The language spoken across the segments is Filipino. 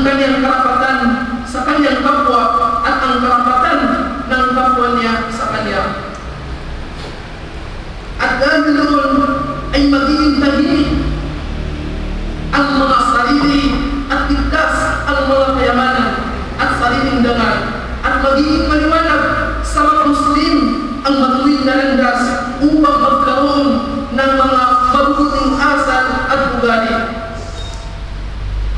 kanyang karapatan sa kanyang kapwa at ang karapatan ng kapwa niya sa kanya. At dahil doon ay magiging tahimik ang mga sarili at ligtas ang mga kayamanan at sariling dangal, at magiging maliwanag sa mga Muslim ang matuwid na landas upang magkaroon ng mga mabuting asal at ugali.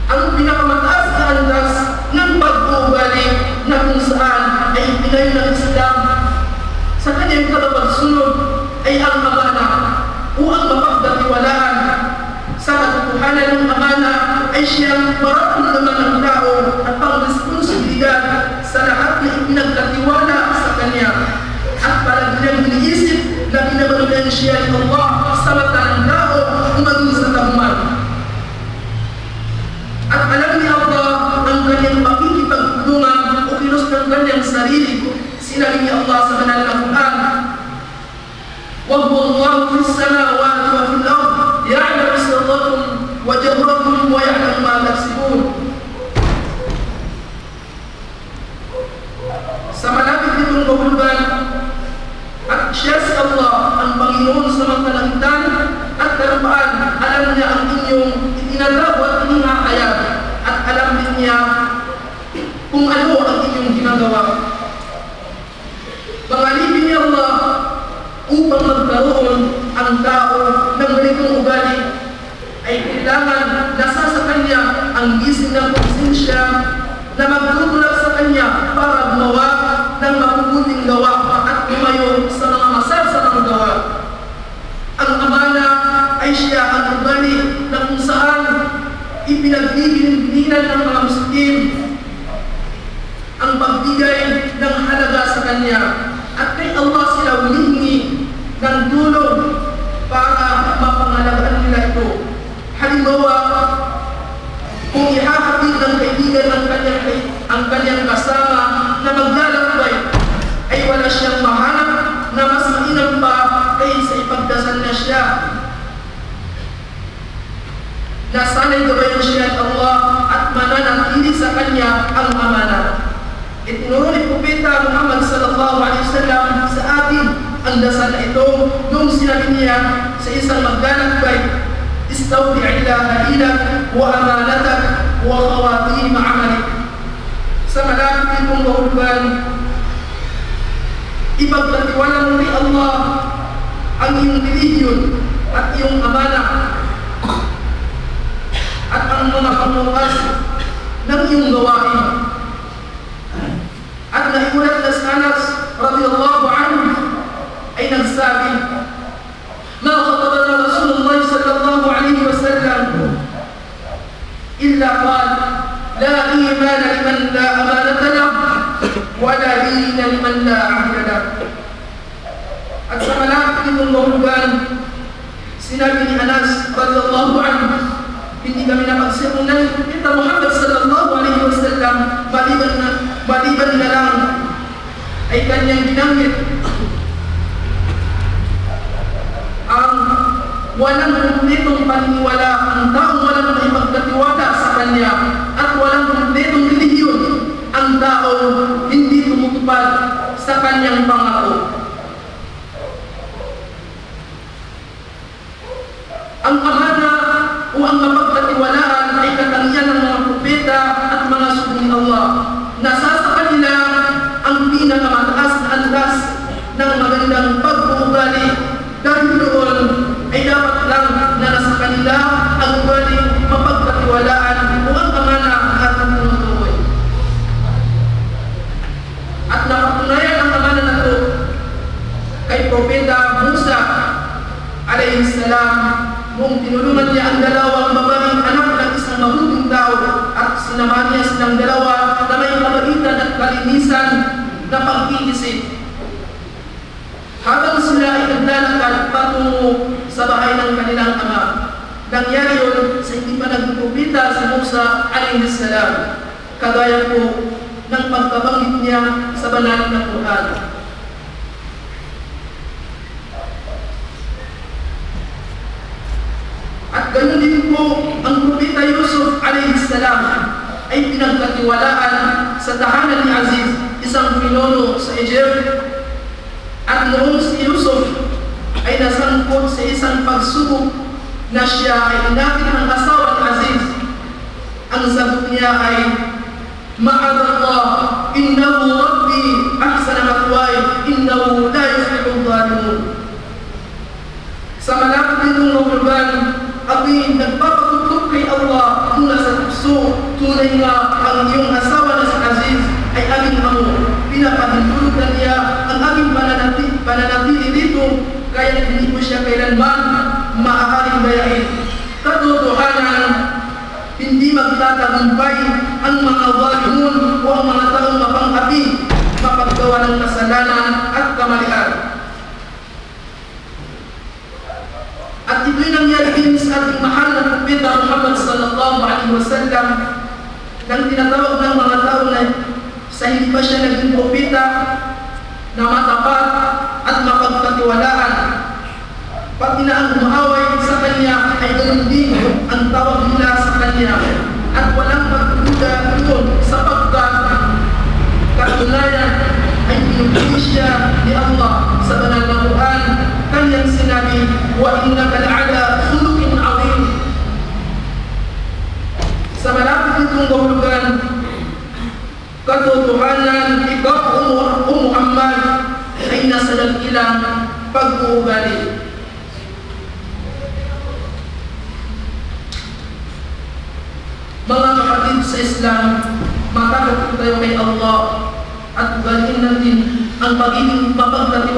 Ang pinakamataas na landas ng pag-uugali na kung saan ay pinayo ng Islam sa kanyang tagapagsunod ay ang amana o ang mapagkatiwalaan. Sa katotohanan ng amana ay siyang mararamdaman ng tao at pang-responsibilidad sa lahat na ipinagkatiwala sa kanya, at palagi niyang iniisip na binabalugan siya ni Allah sa mata ng tao o maging sa tahuman. At alam ni Allah ang kanyang pakikipagtulungan o kilos ng kanyang sarili. Sinabi ni Allah sa banal na Quran, وَهُوَ اللَّهُ فِي السَّمَاوَاتِ وَفِي الْأَرْضِ يَعْلَمُ سِرَّكُمْ وَجَهْرَكُمْ وَيَعْلَمُ مَا تَكْسِبُونَ. Sa malapit nitong kahulugan, at siya si Allah ang Panginoon sa mga kalangitan at kalupaan. Alam niya ang inyong itinalaw at inihahayag, at alam din niya kung ano ang inyong ginagawa. Pangalipin ni Allah upang magkaroon ang tao ng ganitong ugali ay kailangan nasa sa kanya ang gising ng konsensya na magtutulak sa kanya para gumawa ng mabubuting gawa at lumayo sa mga masasamang gawa. Ang amana ay siya ang ugali na kung saan ipinagbibigyan ng mga Muslim ang pagbigay ng halaga sa kanya, at kay Allah sila humihingi ng tulong para mapangalagaan nila ito. Halimbawa, kung ihahatid ng kaibigan ang kanyang kasama na maglalakbay, ay wala siyang mahanap na mas mainam pa kaysa ipagdasal na siya na sana'y gabayan siya at Allah at mananatili sa kanya ang amana. Itinuro ni Propeta Muhammad sallallahu alaihi wasallam sa atin ang dasal na ito nung sinabi niya sa isang maglalakbay, istawdi'illah ilak wa amanatak wa khawatim amalik. Sa malapit nitong kahulugan, ipagtatiwala mo ni Allah ang iyong relihiyon at iyong amana at ang mga pamukas ng iyong gawain. At nahimulat na sa Anas radiyallahu anhu ay nagsabi, ma khatabana Rasulullah sallallahu alaihi wasallam illa qala la iman liman la amanata lahu wa la dina liman la ahda lahu. At sa malapit nitong kahulugan, sinabi ni Anas radiyallahu anhu, hindi kami napagsirunay kita Muhammad sallallahu alaihi wasallam maliban na lang ay kanyang binanggit ang walang kumpletong paniniwala, ang taong walang maipagkatiwala sa kanya, at walang kumpletong relihiyon ang taong hindi tumutupad sa kanyang pangako. Ang amana o ang mapagkatiwalaan ay katangian ng mga propeta at mga sugong Allah. Nasa sa kanila ang pinakamataas na antas ng magandang pag-uugali. Dahil doon ay dapat lang na nasa kanila ang ugali, mapagkatiwalaan o ang amana at tinutukoy. At napatunayan ang amana na ito kay Propeta Musa alayhi salam nung tinulungan niya ang dalawang babaeng anak ng isang mabuting tao, at sinamahan niya silang dalawa na may kabaitan at kalinisan na pag-iisip. Habang sila ay naglalakad patungo sa bahay ng kanilang ama, nangyari yun sa hindi pa nagpropeta si Musa alayhi salam, kagaya po ng pagkabanggit niya sa banal na Quran. At ganun din po ang Propeta Yusuf alayhi salam ay ay pinagkatiwalaan sa tahanan ni Aziz, isang pinuno sa Egypt. At noong si Yusuf ay nasangkot sa isang pagsubok na siya ay inakit ng asawa ni Aziz, ang sagot niya ay, "Ma'adallah, innahu rabbi ahsana mathwaya, innahu la yuflihu adh-dhalimun." Sa malapit nitong mahulugan, ako'y nagpapatutok kay Allah mula sa puso. Tunay nga ang iyong asawa na si Aziz ay aming amo. Pinapahintulutan niya ang aming pananatili dito, kaya hindi ko siya kailanman maaaring dayain. Katotohanan, hindi magtatagumpay ang mga zalimun o ang mga taong mapang-api mapaggawa ng kasalanan at kamalian. At ito'y nangyari din sa ating mahal na Propeta Muhammad sallallahu alaihi wasallam, nang tinatawag ng mga tao na sa hindi pa siya naging propeta na matapat at mapagkatiwalaan. Pati na ang umaway sa kanya ay ganun din ang tawag nila sa kanya, at walang pagduda doon sapagkat katunayan ay pinupili siya ni Allah sa banal na Quran. Kanyang sinabi, "Wa innaka la'ala khuluqin 'azim." Sa malapit nitong kahulugan, katotohanan, ikaw o Muhammad ay nasa dakilang pag-uugali. Mga kapatid sa Islam, matakot tayo kay Allah at ugaliin natin ang pagiging mapagkatiwala